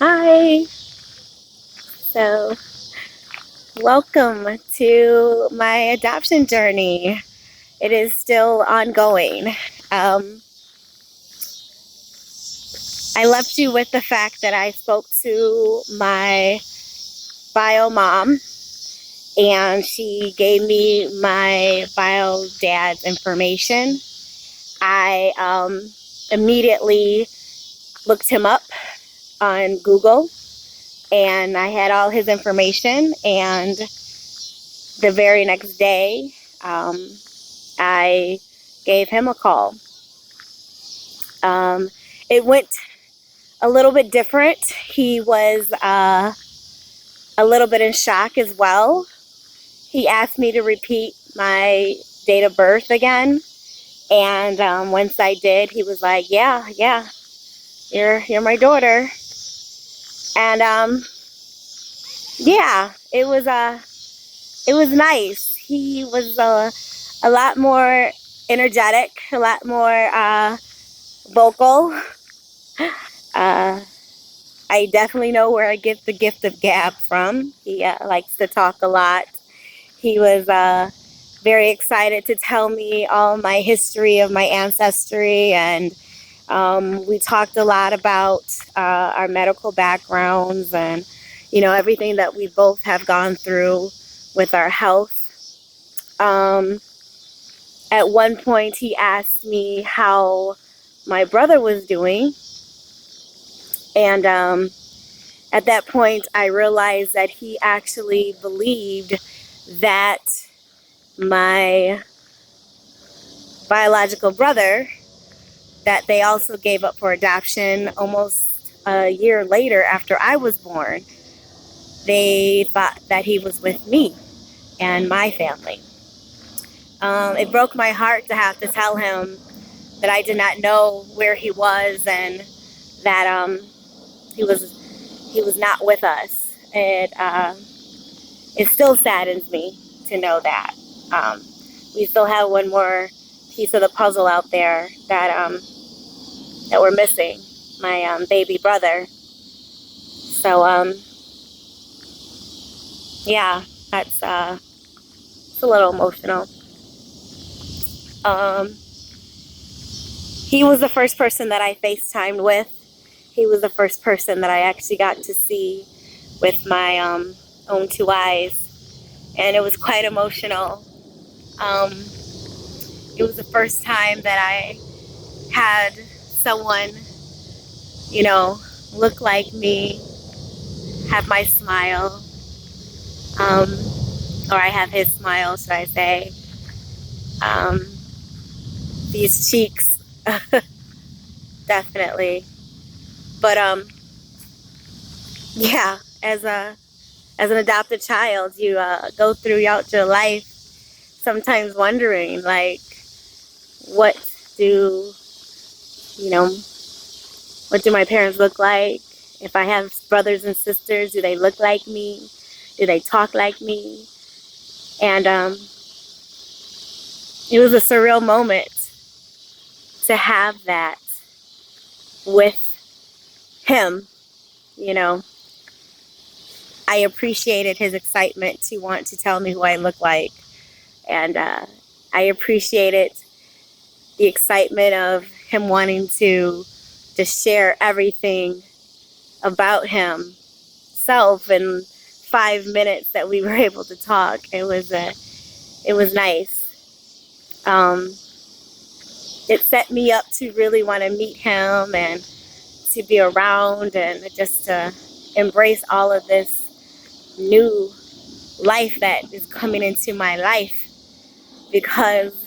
Hi. So, welcome to my adoption journey. It is still ongoing. Um, I left you with the fact that I spoke to my bio mom and she gave me my bio dad's information. I immediately looked him up on Google and I had all his information, and the very next day, I gave him a call. It went a little bit different. He was a little bit in shock as well. He asked me to repeat my date of birth again, and once I did, he was like, "Yeah, you're my daughter." And yeah, it was nice. He was a lot more energetic, a lot more vocal. Uh, I definitely know where I get the gift of gab from. He likes to talk a lot. He was very excited to tell me all my history of my ancestry, and we talked a lot about our medical backgrounds and, everything that we both have gone through with our health. At one point, he asked me how my brother was doing, and at that point, I realized that he actually believed that my biological brother, that they also gave up for adoption almost a year later after I was born, they thought that he was with me and my family. It broke my heart to have to tell him that I did not know where he was, and that he was not with us. It still saddens me to know that. We still have one more piece of the puzzle out there that we're missing, my baby brother. So yeah, that's it's a little emotional. Um, he was the first person that I FaceTimed with. He was the first person that I actually got to see with my own two eyes, and it was quite emotional. Um, it was the first time that I had someone, you know, look like me, have my smile, um, or I have his smile, should I say. Um, these cheeks, definitely. But yeah, as an adopted child, you go throughout your life sometimes wondering, like, what do you know what do my parents look like? If I have brothers and sisters, do they look like me? Do they talk like me? And it was a surreal moment to have that with him. You know, I appreciated his excitement to want to tell me who I look like, and I appreciated the excitement of him wanting to just share everything about himself in 5 minutes that we were able to talk. It was nice. It set me up to really want to meet him and to be around and just to embrace all of this new life that is coming into my life, because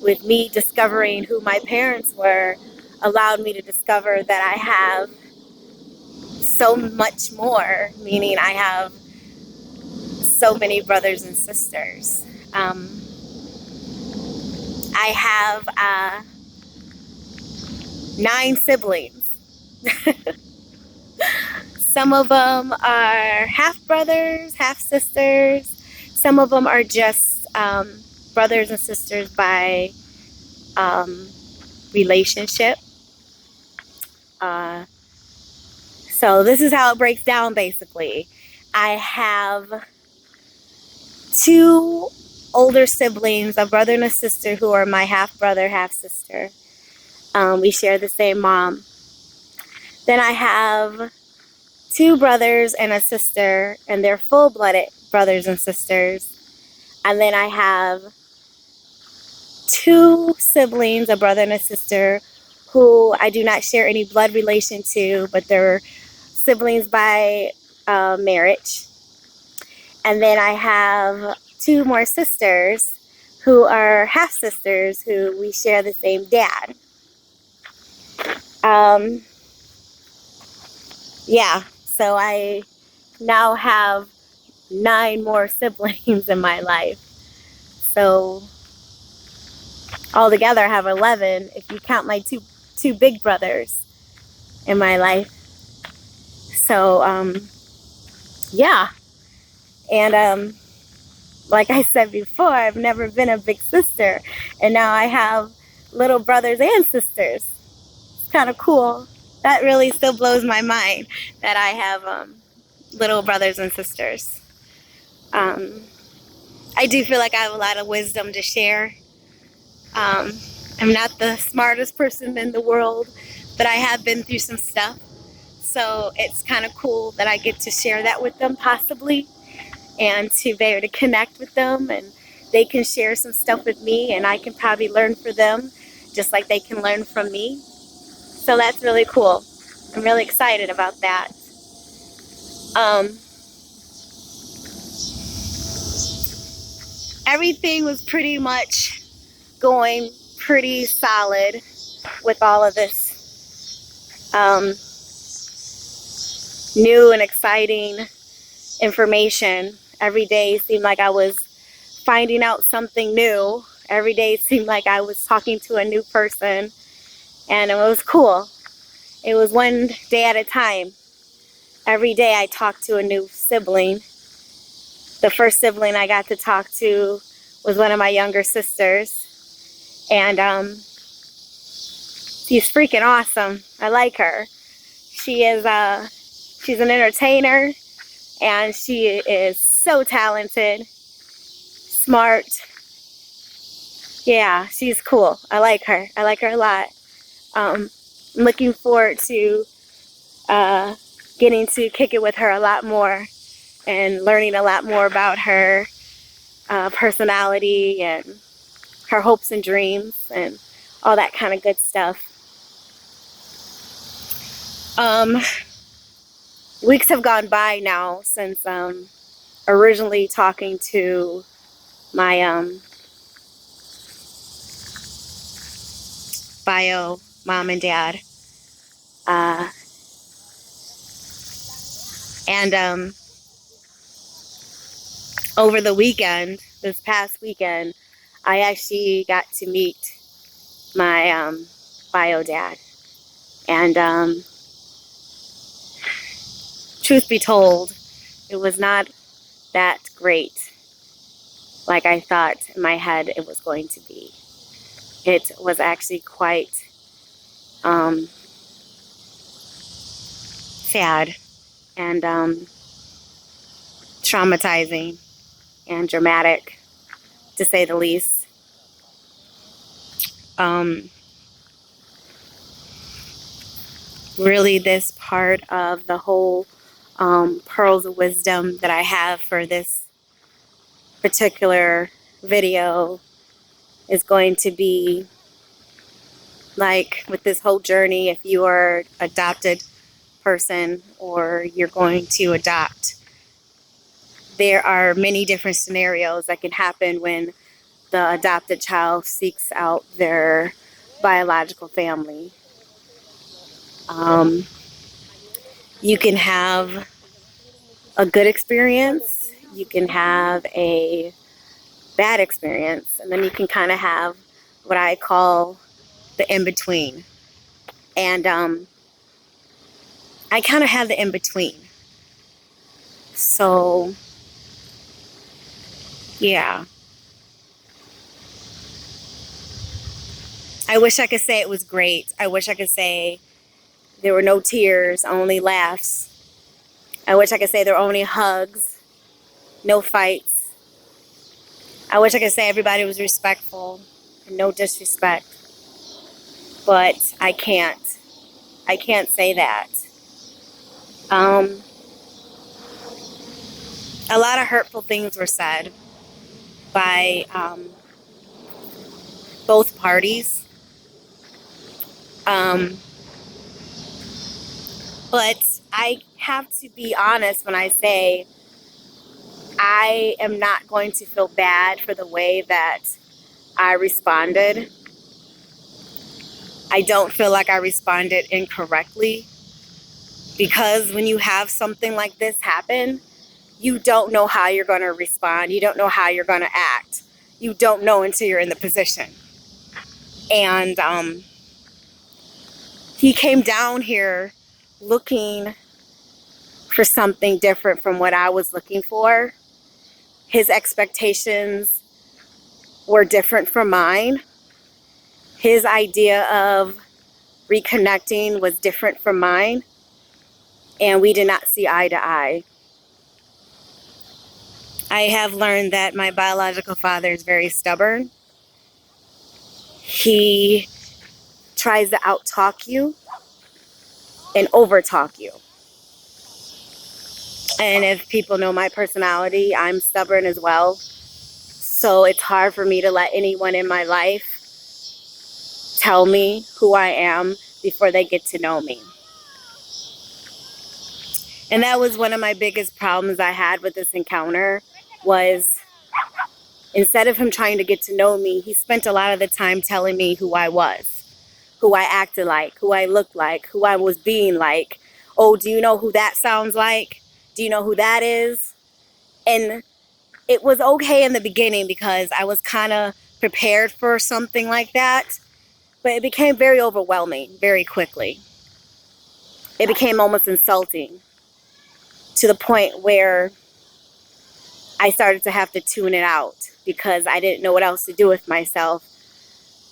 with me discovering who my parents were allowed me to discover that I have so much more, meaning I have so many brothers and sisters. I have 9 siblings. Some of them are half brothers, half sisters. Some of them are just brothers and sisters by um, relationship. Uh, So this is how it breaks down basically. I have 2 older siblings, a brother and a sister, who are my half brother, half sister. We share the same mom. Then I have 2 brothers and a sister, and they're full-blooded brothers and sisters. And then I have 2 siblings, a brother and a sister, who I do not share any blood relation to, but they're siblings by marriage. And then I have 2 more sisters who are half sisters who we share the same dad. Yeah, so I now have 9 more siblings in my life. So altogether I have 11 if you count my two big brothers in my life. So yeah, and like I said before, I've never been a big sister, and now I have little brothers and sisters. It's kind of cool. That really still blows my mind that I have little brothers and sisters. I do feel like I have a lot of wisdom to share. I'm not the smartest person in the world, but I have been through some stuff. So it's kind of cool that I get to share that with them possibly, and to be able to connect with them, and they can share some stuff with me, and I can probably learn from them just like they can learn from me. So that's really cool. I'm really excited about that. Everything was pretty much going pretty solid with all of this new and exciting information. Every day seemed like I was finding out something new. Every day seemed like I was talking to a new person, and it was cool. It was one day at a time. Every day I talked to a new sibling. The first sibling I got to talk to was one of my younger sisters, and she's freaking awesome. I like her. She's an entertainer, and she is so talented, smart. Yeah, she's cool. I like her. I like her a lot. I'm looking forward to getting to kick it with her a lot more and learning a lot more about her personality and her hopes and dreams and all that kind of good stuff. Weeks have gone by now since originally talking to my bio mom and dad. And over the weekend, this past weekend, I actually got to meet my bio dad. And truth be told, it was not that great like I thought in my head it was going to be. It was actually quite sad and traumatizing and dramatic, to say the least. Really, this part of the whole pearls of wisdom that I have for this particular video is going to be like with this whole journey. If you are adopted person or you're going to adopt, there are many different scenarios that can happen when the adopted child seeks out their biological family. You can have a good experience, you can have a bad experience, and then you can kind of have what I call the in-between. And I kind of have the in-between. So, yeah. I wish I could say it was great. I wish I could say There were no tears, only laughs. I wish I could say there were only hugs, no fights. I wish I could say everybody was respectful and no disrespect. But I can't. I can't say that. A lot of hurtful things were said by both parties. But I have to be honest when I say I am not going to feel bad for the way that I responded. I don't feel like I responded incorrectly, because when you have something like this happen, you don't know how you're going to respond. You don't know how you're going to act. You don't know until you're in the position. And he came down here looking for something different from what I was looking for. His expectations were different from mine. His idea of reconnecting was different from mine. And we did not see eye to eye. I have learned that my biological father is very stubborn. He tries to out-talk you and over-talk you. And if people know my personality, I'm stubborn as well. So it's hard for me to let anyone in my life tell me who I am before they get to know me. And that was one of my biggest problems I had with this encounter, was instead of him trying to get to know me, he spent a lot of the time telling me who I was, who I acted like, who I looked like, who I was being like. Oh, do you know who that sounds like? Do you know who that is? And it was okay in the beginning because I was kind of prepared for something like that, but it became very overwhelming very quickly. It became almost insulting, to the point where I started to have to tune it out because I didn't know what else to do with myself,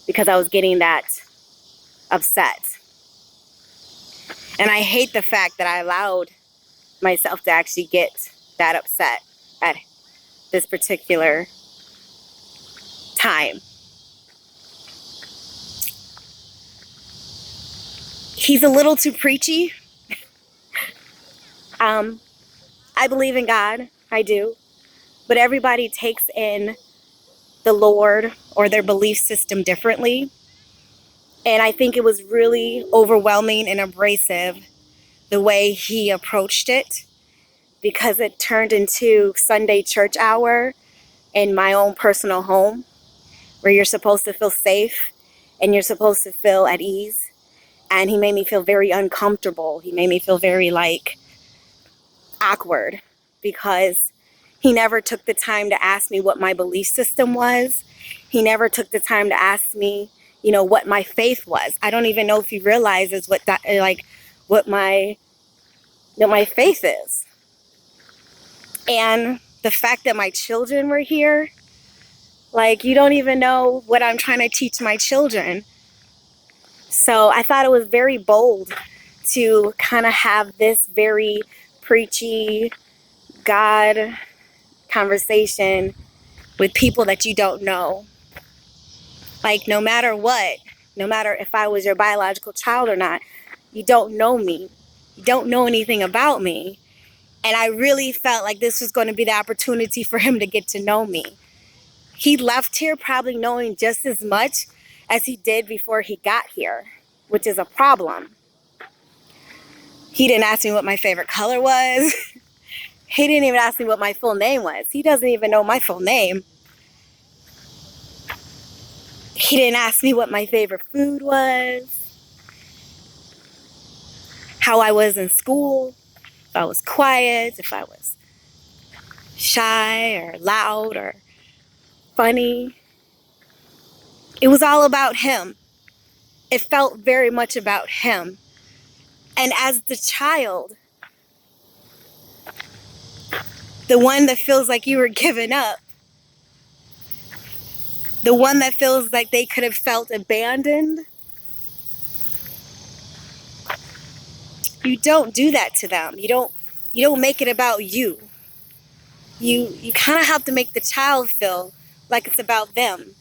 because I was getting that upset. And I hate the fact that I allowed myself to actually get that upset at this particular time. He's a little too preachy. I believe in God, I do. But everybody takes in the Lord or their belief system differently. And I think it was really overwhelming and abrasive the way he approached it, because it turned into Sunday church hour in my own personal home, where you're supposed to feel safe and you're supposed to feel at ease. And he made me feel very uncomfortable. He made me feel very awkward, because he never took the time to ask me what my belief system was. He never took the time to ask me, what my faith was. I don't even know if he realizes what my faith is. And the fact that my children were here, you don't even know what I'm trying to teach my children. So I thought it was very bold to kind of have this very preachy God conversation with people that you don't know. No matter what, no matter if I was your biological child or not, you don't know me. You don't know anything about me. And I really felt like this was going to be the opportunity for him to get to know me. He left here probably knowing just as much as he did before he got here, which is a problem. He didn't ask me what my favorite color was. He didn't even ask me what my full name was. He doesn't even know my full name. He didn't ask me what my favorite food was, how I was in school, if I was quiet, if I was shy or loud or funny. It was all about him. It felt very much about him. And as the child, the one that feels like you were given up, the one that feels like they could have felt abandoned, You don't do that to them. You don't make it about you. You kind of have to make the child feel like it's about them,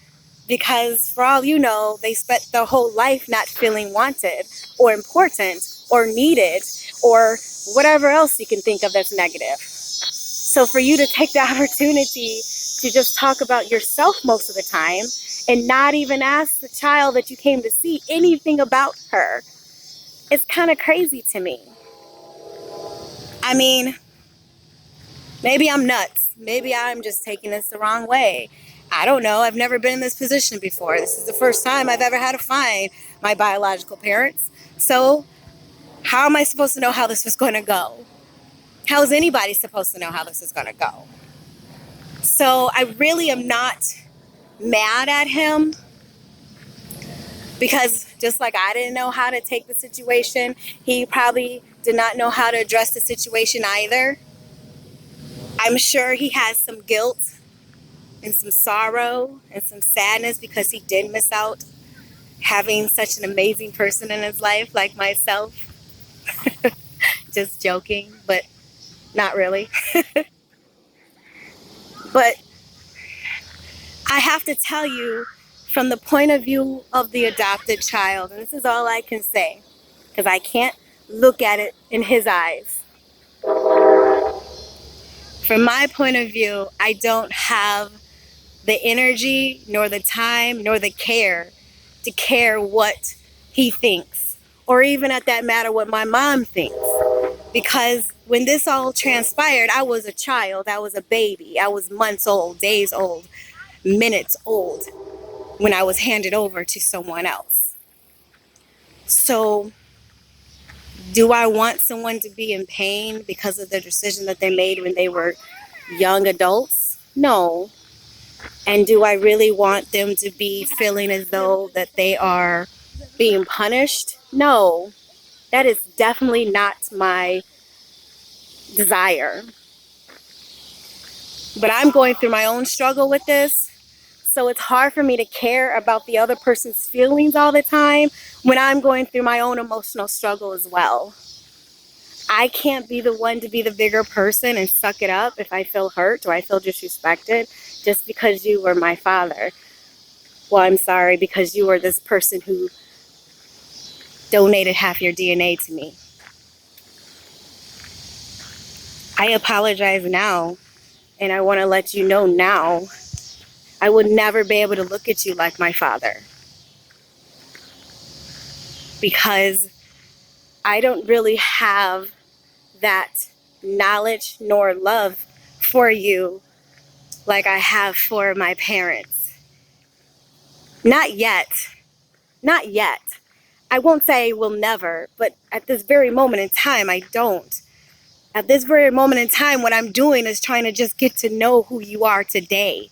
because for all you know, they spent their whole life not feeling wanted or important or needed or whatever else you can think of that's negative. So for you to take the opportunity to just talk about yourself most of the time and not even ask the child that you came to see anything about her, it's kind of crazy to me. I mean, maybe I'm nuts. Maybe I'm just taking this the wrong way. I don't know. I've never been in this position before. This is the first time I've ever had to find my biological parents. So how am I supposed to know how this was going to go? How is anybody supposed to know how this is going to go? So I really am not mad at him, because just like I didn't know how to take the situation, he probably did not know how to address the situation either. I'm sure he has some guilt and some sorrow and some sadness because he did miss out having such an amazing person in his life like myself. Just joking, but not really. But I have to tell you, from the point of view of the adopted child, and this is all I can say, because I can't look at it in his eyes. From my point of view, I don't have the energy, nor the time, nor the care to care what he thinks, or even at that matter what my mom thinks. Because when this all transpired, I was a child, I was a baby, I was months old, days old, minutes old when I was handed over to someone else. So do I want someone to be in pain because of the decision that they made when they were young adults? No. And do I really want them to be feeling as though that they are being punished? No. That is definitely not my desire. But I'm going through my own struggle with this. So it's hard for me to care about the other person's feelings all the time when I'm going through my own emotional struggle as well. I can't be the one to be the bigger person and suck it up if I feel hurt or I feel disrespected just because you were my father. Well, I'm sorry, because you were this person who donated half your DNA to me. I apologize now, and I want to let you know now, I would never be able to look at you like my father, because I don't really have that knowledge nor love for you like I have for my parents. Not yet. Not yet. I won't say I will never, but at this very moment in time, I don't. At this very moment in time, what I'm doing is trying to just get to know who you are today.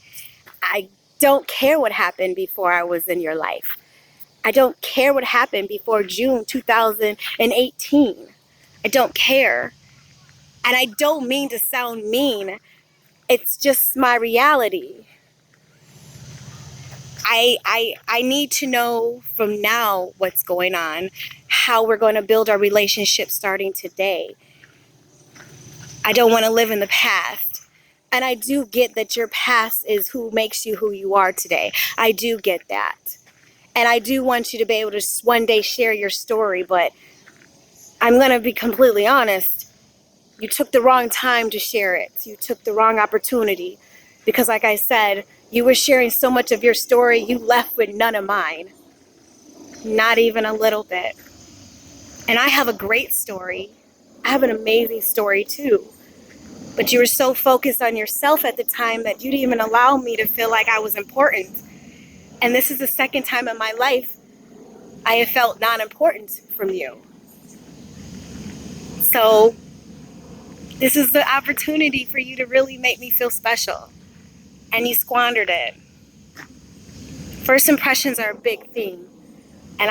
I don't care what happened before I was in your life. I don't care what happened before June 2018. I don't care. And I don't mean to sound mean. It's just my reality. I need to know from now what's going on, how we're going to build our relationship starting today. I don't want to live in the past. And I do get that your past is who makes you who you are today. I do get that. And I do want you to be able to one day share your story, but I'm going to be completely honest. You took the wrong time to share it. You took the wrong opportunity. Because like I said, you were sharing so much of your story, you left with none of mine. Not even a little bit. And I have a great story. I have an amazing story too. But you were so focused on yourself at the time that you didn't even allow me to feel like I was important. And this is the second time in my life I have felt non-important from you. So this is the opportunity for you to really make me feel special. And you squandered it. First impressions are a big thing. And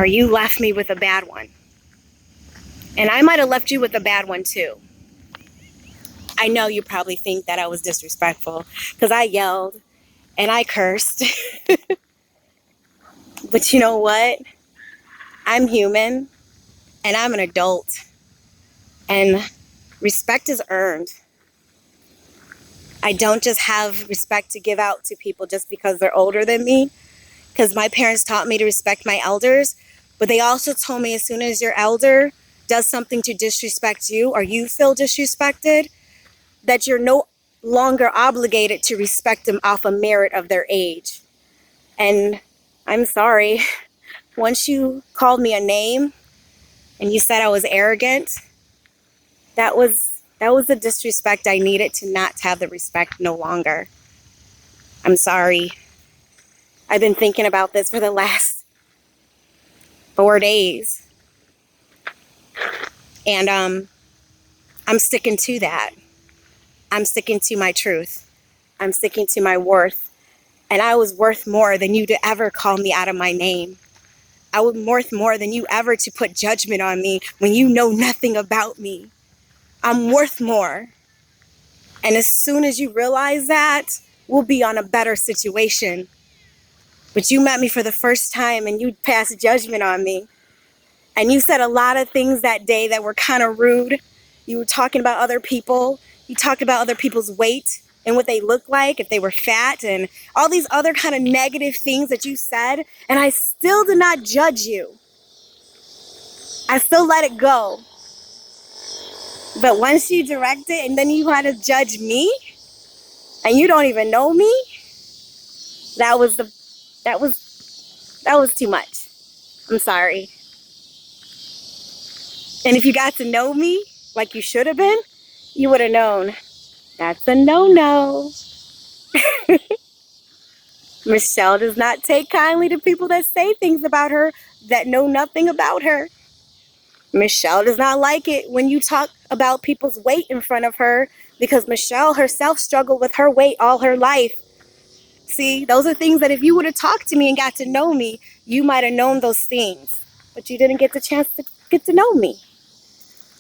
you left me with a bad one. And I might have left you with a bad one too. I know you probably think that I was disrespectful because I yelled and I cursed. But you know what? I'm human. and I'm an adult, and respect is earned. I don't just have respect to give out to people just because they're older than me, because my parents taught me to respect my elders, but they also told me as soon as your elder does something to disrespect you or you feel disrespected, that you're no longer obligated to respect them off a merit of their age. And I'm sorry, once you called me a name and you said I was arrogant, that was the disrespect I needed to not have the respect no longer. I'm sorry. I've been thinking about this for the last 4 days. And I'm sticking to that. I'm sticking to my truth. I'm sticking to my worth. And I was worth more than you to ever call me out of my name. I was worth more than you ever to put judgment on me when you know nothing about me. I'm worth more. And as soon as you realize that, we'll be on a better situation. But you met me for the first time and you passed judgment on me. And you said a lot of things that day that were kind of rude. You were talking about other people. You talked about other people's weight and what they look like, if they were fat, and all these other kind of negative things that you said. And I still did not judge you. I still let it go. But once you direct it and then you had to judge me and you don't even know me, that was too much. I'm sorry. And if you got to know me like you should have been, you would have known that's a no-no. Michelle does not take kindly to people that say things about her that know nothing about her. Michelle does not like it when you talk about people's weight in front of her, because Michelle herself struggled with her weight all her life. See, those are things that if you would have talked to me and got to know me, you might have known those things. But you didn't get the chance to get to know me.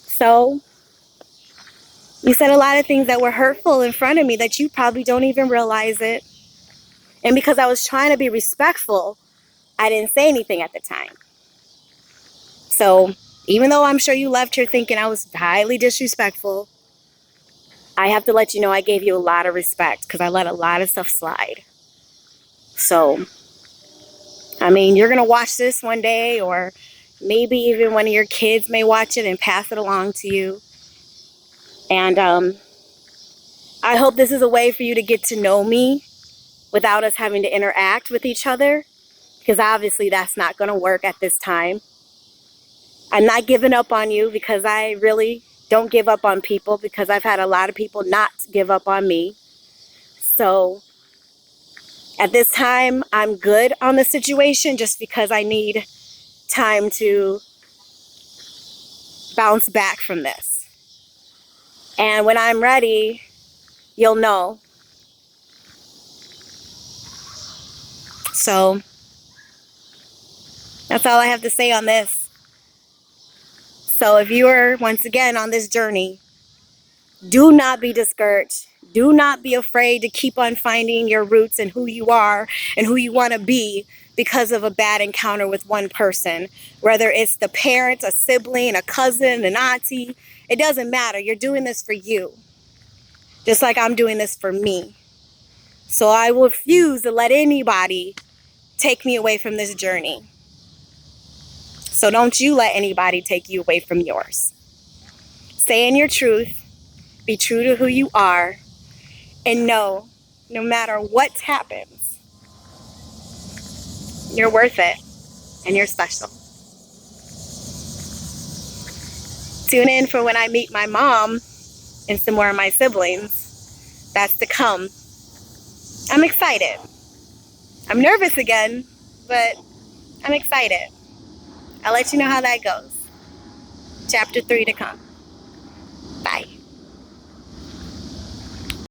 So you said a lot of things that were hurtful in front of me that you probably don't even realize it. And because I was trying to be respectful, I didn't say anything at the time. So even though I'm sure you left here thinking I was highly disrespectful, I have to let you know I gave you a lot of respect because I let a lot of stuff slide. So, I mean, you're going to watch this one day, or maybe even one of your kids may watch it and pass it along to you. And I hope this is a way for you to get to know me without us having to interact with each other, because obviously that's not going to work at this time. I'm not giving up on you, because I really don't give up on people, because I've had a lot of people not give up on me. So at this time, I'm good on the situation just because I need time to bounce back from this. And when I'm ready, you'll know. So that's all I have to say on this. So if you are once again on this journey, do not be discouraged. Do not be afraid to keep on finding your roots and who you are and who you want to be because of a bad encounter with one person. Whether it's the parent, a sibling, a cousin, an auntie, it doesn't matter. You're doing this for you, just like I'm doing this for me. So I refuse to let anybody take me away from this journey. So don't you let anybody take you away from yours. Stay in your truth. Be true to who you are. And know, no matter what happens, you're worth it and you're special. Tune in for when I meet my mom and some more of my siblings. That's to come. I'm excited. I'm nervous again, but I'm excited. I'll let you know how that goes. Chapter 3 to come. Bye.